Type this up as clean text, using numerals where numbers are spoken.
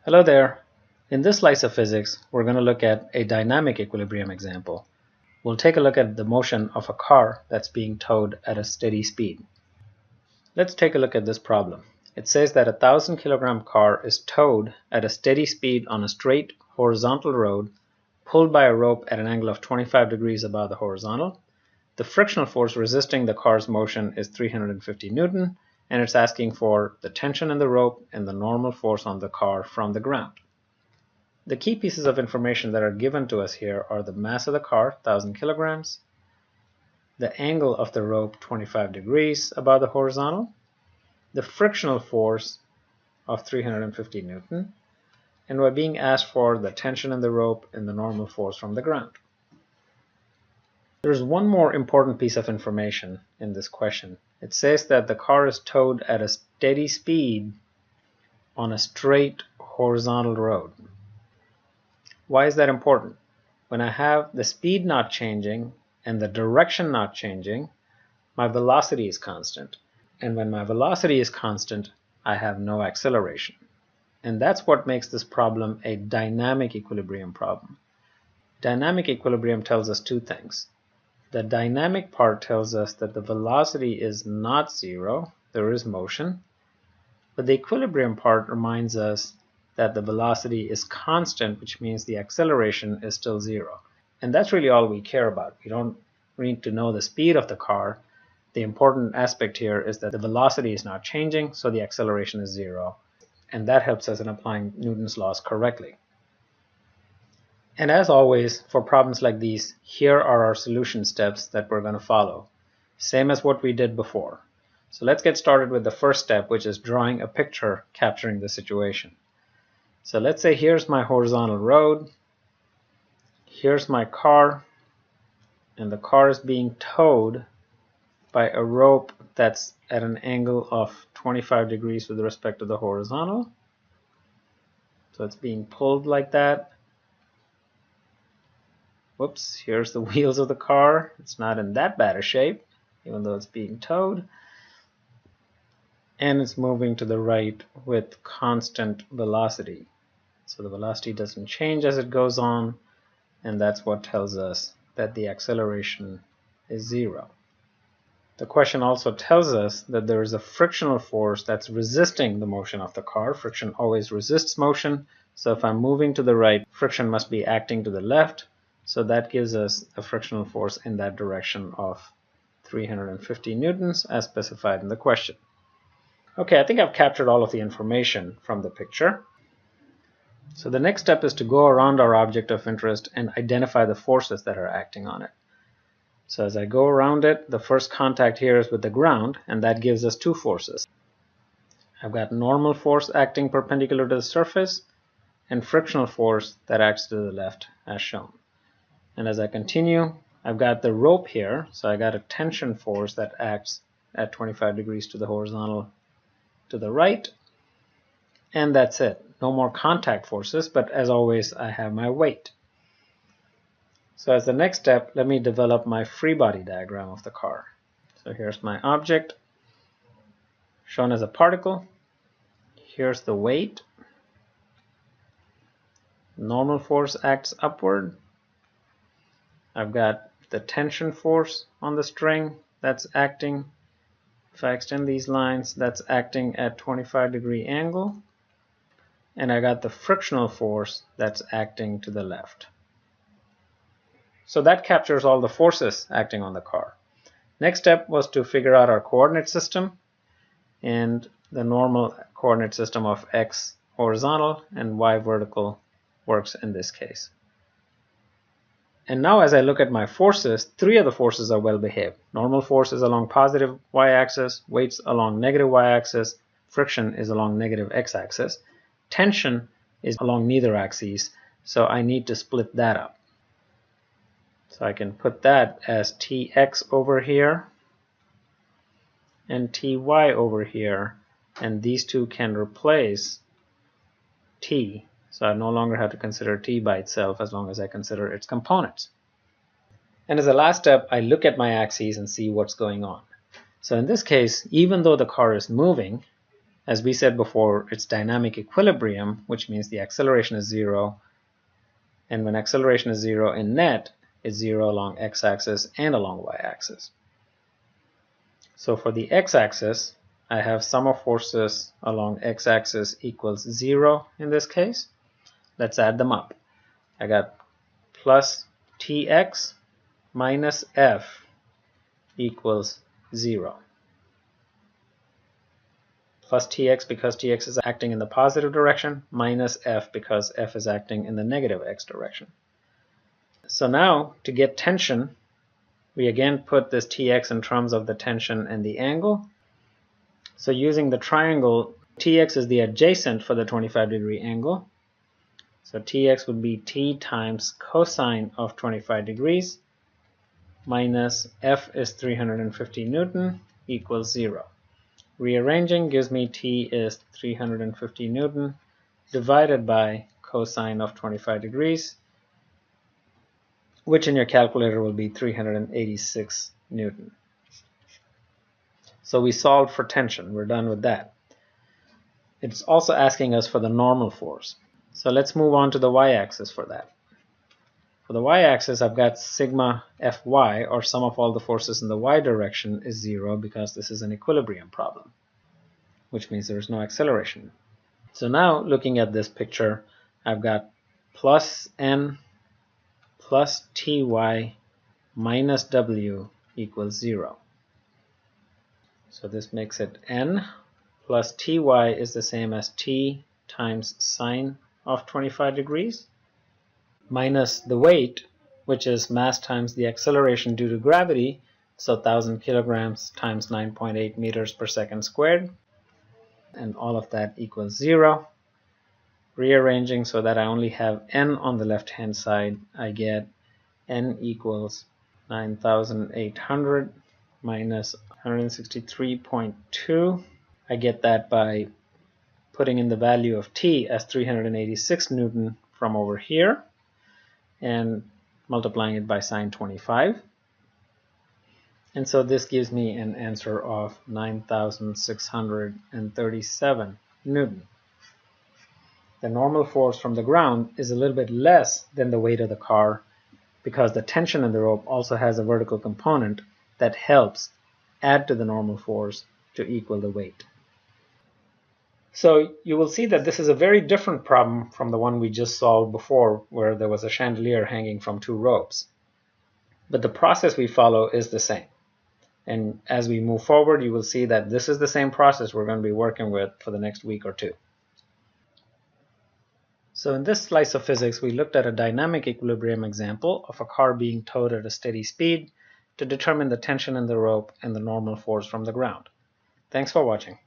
Hello there. In this slice of physics, we're going to look at a dynamic equilibrium example. We'll take a look at the motion of a car that's being towed at a steady speed. Let's take a look at this problem. It says that a 1,000-kilogram car is towed at a steady speed on a straight horizontal road pulled by a rope at an angle of 25 degrees above the horizontal. The frictional force resisting the car's motion is 350 Newton, and it's asking for the tension in the rope and the normal force on the car from the ground. The key pieces of information that are given to us here are the mass of the car, 1,000 kilograms, the angle of the rope, 25 degrees above the horizontal, the frictional force of 350 Newton, and we're being asked for the tension in the rope and the normal force from the ground. There's one more important piece of information in this question. It says that the car is towed at a steady speed on a straight horizontal road. Why is that important? When I have the speed not changing and the direction not changing, my velocity is constant. And when my velocity is constant, I have no acceleration. And that's what makes this problem a dynamic equilibrium problem. Dynamic equilibrium tells us two things. The dynamic part tells us that the velocity is not zero, there is motion, but the equilibrium part reminds us that the velocity is constant, which means the acceleration is still zero. And that's really all we care about. We don't need to know the speed of the car. The important aspect here is that the velocity is not changing, so the acceleration is zero. And that helps us in applying Newton's laws correctly. And as always, for problems like these, here are our solution steps that we're going to follow. Same as what we did before. So let's get started with the first step, which is drawing a picture capturing the situation. So let's say here's my horizontal road, here's my car, and the car is being towed by a rope that's at an angle of 25 degrees with respect to the horizontal. So it's being pulled like that. Whoops, here's the wheels of the car. It's not in that bad a shape, even though it's being towed. And it's moving to the right with constant velocity. So the velocity doesn't change as it goes on, and that's what tells us that the acceleration is zero. The question also tells us that there is a frictional force that's resisting the motion of the car. Friction always resists motion, so if I'm moving to the right, friction must be acting to the left. So that gives us a frictional force in that direction of 350 newtons as specified in the question. Okay, I think I've captured all of the information from the picture. So the next step is to go around our object of interest and identify the forces that are acting on it. So as I go around it, the first contact here is with the ground, and that gives us two forces. I've got normal force acting perpendicular to the surface and frictional force that acts to the left as shown. And as I continue, I've got the rope here, so I got a tension force that acts at 25 degrees to the horizontal to the right, and that's it. No more contact forces, but as always, I have my weight. So as the next step, let me develop my free body diagram of the car. So here's my object, shown as a particle. Here's the weight. Normal force acts upward. I've got the tension force on the string that's acting, if I extend these lines, that's acting at 25-degree angle. And I got the frictional force that's acting to the left. So that captures all the forces acting on the car. Next step was to figure out our coordinate system, and the normal coordinate system of x horizontal and y vertical works in this case. And now as I look at my forces, three of the forces are well behaved. Normal force is along positive y-axis, weights along negative y-axis, friction is along negative x-axis. Tension is along neither axes, so I need to split that up. So I can put that as Tx over here and Ty over here, and these two can replace T. So I no longer have to consider T by itself as long as I consider its components. And as a last step, I look at my axes and see what's going on. So in this case, even though the car is moving, As we said before, it's dynamic equilibrium, which means the acceleration is 0, and when acceleration is 0 in net, it's 0 along x-axis and along y-axis. So for the x-axis, I have sum of forces along x-axis equals 0 in this case. Let's add them up. I got plus tx minus f equals 0. Plus tx because tx is acting in the positive direction, minus f because f is acting in the negative x direction. So now, to get tension, we again put this tx in terms of the tension and the angle. So using the triangle, tx is the adjacent for the 25-degree angle. So tx would be t times cosine of 25 degrees minus f is 350 Newton equals 0. Rearranging gives me t is 350 Newton divided by cosine of 25 degrees, which in your calculator will be 386 Newton. So we solved for tension. We're done with that. It's also asking us for the normal force. So let's move on to the y-axis for that. For the y-axis, I've got sigma Fy, or sum of all the forces in the y direction, is 0 because this is an equilibrium problem, which means there is no acceleration. So now, looking at this picture, I've got plus n plus ty minus w equals 0. So this makes it n plus ty is the same as t times sine of 25 degrees minus the weight, which is mass times the acceleration due to gravity, so 1000 kilograms times 9.8 meters per second squared, and all of that equals 0. Rearranging so that I only have n on the left hand side, I get n equals 9,800 minus 163.2. I get that by putting in the value of t as 386 Newton from over here and multiplying it by sine 25. And so this gives me an answer of 9,637 Newton. The normal force from the ground is a little bit less than the weight of the car because the tension in the rope also has a vertical component that helps add to the normal force to equal the weight. So you will see that this is a very different problem from the one we just solved before, where there was a chandelier hanging from two ropes. But the process we follow is the same. And as we move forward, you will see that this is the same process we're going to be working with for the next week or two. So in this slice of physics, we looked at a dynamic equilibrium example of a car being towed at a steady speed to determine the tension in the rope and the normal force from the ground. Thanks for watching.